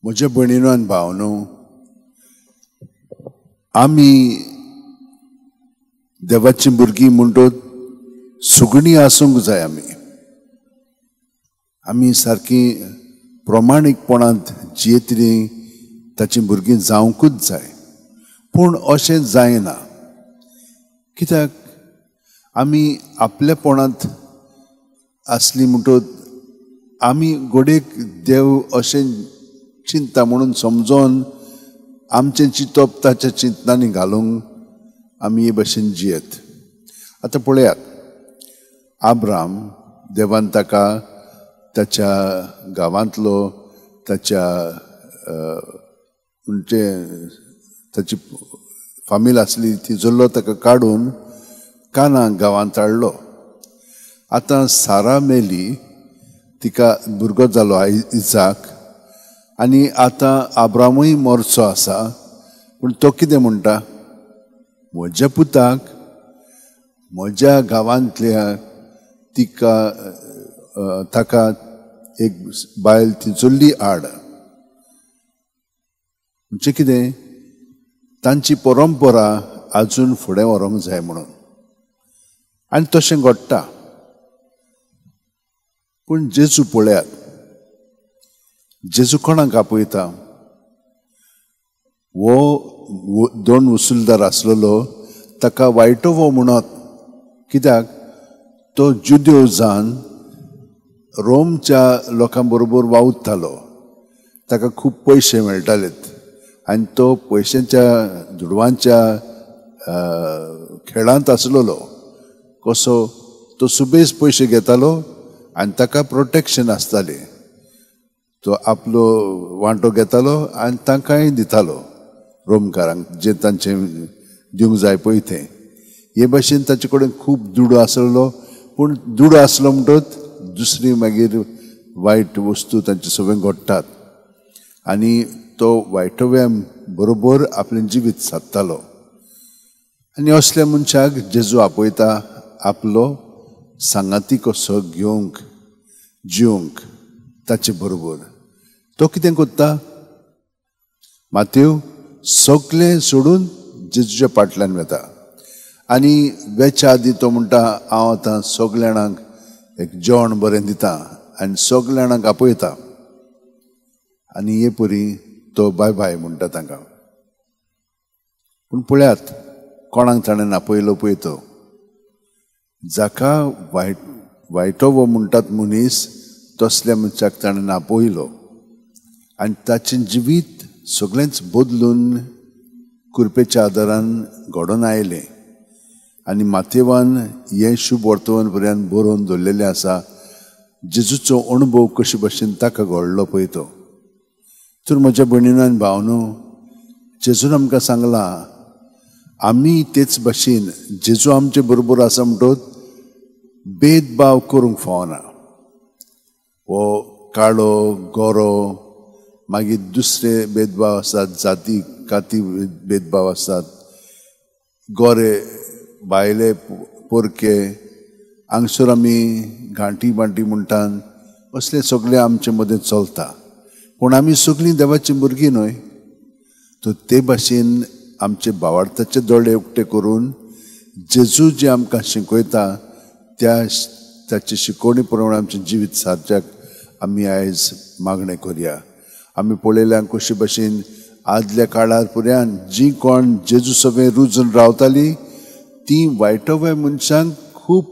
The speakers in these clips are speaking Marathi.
म्हज्या भयणीनो आनी भावनो, आमी देवाची भुरगीं म्हणटोच सुगणी आसूंक जाय. आमी सारकी प्रमाणीकपणांत जियेतली ताची भुरगीं जावंकूच जाय. पूण अशें जायना, कित्याक आमी आपलेपणांत आसली म्हणटोच आमी घोडेक देव अशें चिंता म्हणून समजोन आमचें चिंतप ताच्या चिंतनांनी घालूंक आमी हे भाशेन जियेत. आतां पळयात, आब्राम देवान ताका ताच्या गांवांतलो ताच्या म्हणजे ताची फामील आसली तिजोल्लो ताका काडून कानान गांवांत हाडलो. आतां सारा मेली, तिका भुरगो जालो इसाक, आनी आतां आब्रामूय मरचो आसा. पूण तो कितें म्हणटा, म्हज्या पुताक म्हज्या गांवांतल्या ताका एक बायल तिचोल्ली हाड. म्हणजे कितें, तांची परंपरा आजून फुडें व्हरोंक जाय म्हणून, आनी तशें घडटा. पूण जेजू पळयात, जेजू कोणाक आपयता? वो 2 वसुलदार आसलेलो ताका वायटोवो म्हणत. कित्याक तो जुदेव जावन रोमच्या लोकां बरोबर वावुरतालो, ताका खूब पयशे मेळटालेत, आनी तो पयशांच्या दुडवांच्या खेळांत आसलेलो. कसो तो सुबेज पयशे घेतालो आनी ताका प्रोटेक्शन आसतालें. तो आपलो वांटो घेतालो आनी तांकांय दितालो, रोमकारांक जे तांचें दिवंक जाय पळय तें. हे भाशेन ताचे कडेन खूब दुडो आसलेलो. पूण दुडो आसलो म्हणटच दुसरी मागीर वायट वस्तू तांचे सगळें घडटात, आनी तो वायटव्या बरोबर आपलें जिवीत सादतालो. आनी असल्या मनशाक जेजू आपयता आपलो सांगाती कसो घेवंक जिवंक ताचे बरोबर. तो कितें करता? मातेव सगळें सोडून जेजूच्या फाटल्यान वता, आनी वेच्या आदीं तो म्हणटा, हांव आतां सगळ्या जाणांक एक जेवण बरें दिता आनी सगळ्या जाणांक आपयता. आनी हे परी तो बाय बाय म्हणटा तांकां. पूण पळयात, कोणाक ताणें आपयलो पळय तो, जाका वायटोवो म्हणटात मनीस, तसल्या मनशाक ताणें आपयलो आनी ताचें जिवीत सगळेंच बदलून कृपेच्या आदारान घडोवन आयलें. आनी माथेवान हें शुभ वर्तमान पर्यंत बरोवन दवरलेलें आसा, जेजूचो अणभव कशे भाशेन ताका घडलो पळय तो. तर म्हज्या भयणीनो आनी भावनो, जेजून आमकां सांगलां आमी तेच भाशेन जेजू आमचे बरोबर आसा म्हणटच भेदभाव करूंक फावना. हो काळो गोरो, मागीर दुसरे भेदभाव आसात, जाती काती भेदभाव आसात, गोरे भायले पोरके, हांगसर आमी घांटी बांटी म्हणटात, असले सगळे आमचे मदें चलता. पूण आमी सगळीं देवाची भुरगीं न्हय. तो ते भाशेन आमचे भावार्थाचे दोळे उक्ते करून जेजू जे आमकां शिकयता ताचे शिकवणी प्रमाणे आमचें जिवीत सादच्याक आमी आयज मागणें करया. आमी पळयल्यां कशे भाशेन आदल्या काळार पर्यंत जी कोण जेजू सगळें रुजून रावतालीं ती वायटव्या मनशांक खूब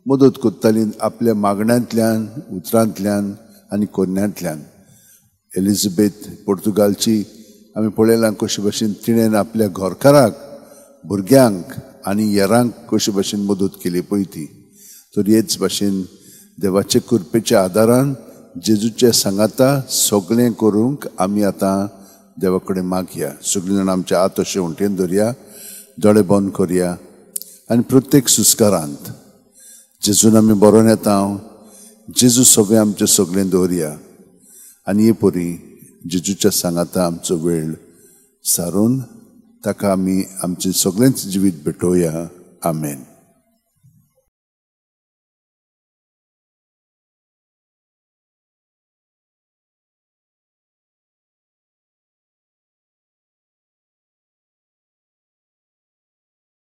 मदत करतालीं आपल्या मागण्यांतल्यान, उतरांतल्यान आनी कोन्यांतल्यान. एलिझाबेथ पोर्तुगालची आमी पळयलां कशे भाशेन तिणेन आपल्या घरकाराक, भुरग्यांक आनी हेरांक कशे भाशेन मदत केली पळय ती. तर हेच भाशेन देवाचे कृपेच्या आदारान जेजूचे सांगाता सगळें करूंक आमी आतां देवा कडेन मागया. सगळीं जाणां आमच्या हात अशें वणटेन धरया, दोळे बंद करया आनी प्रत्येक सुस्कारांत जेजून आमी बरोवन येता. जेजू सगळें आमचें सगळें दवरया आनी हे परी जेजूच्या सांगाता आमचो वेळ सारून ताका आमी आमचें सगळेंच जिवीत भेटोवया. आमेन.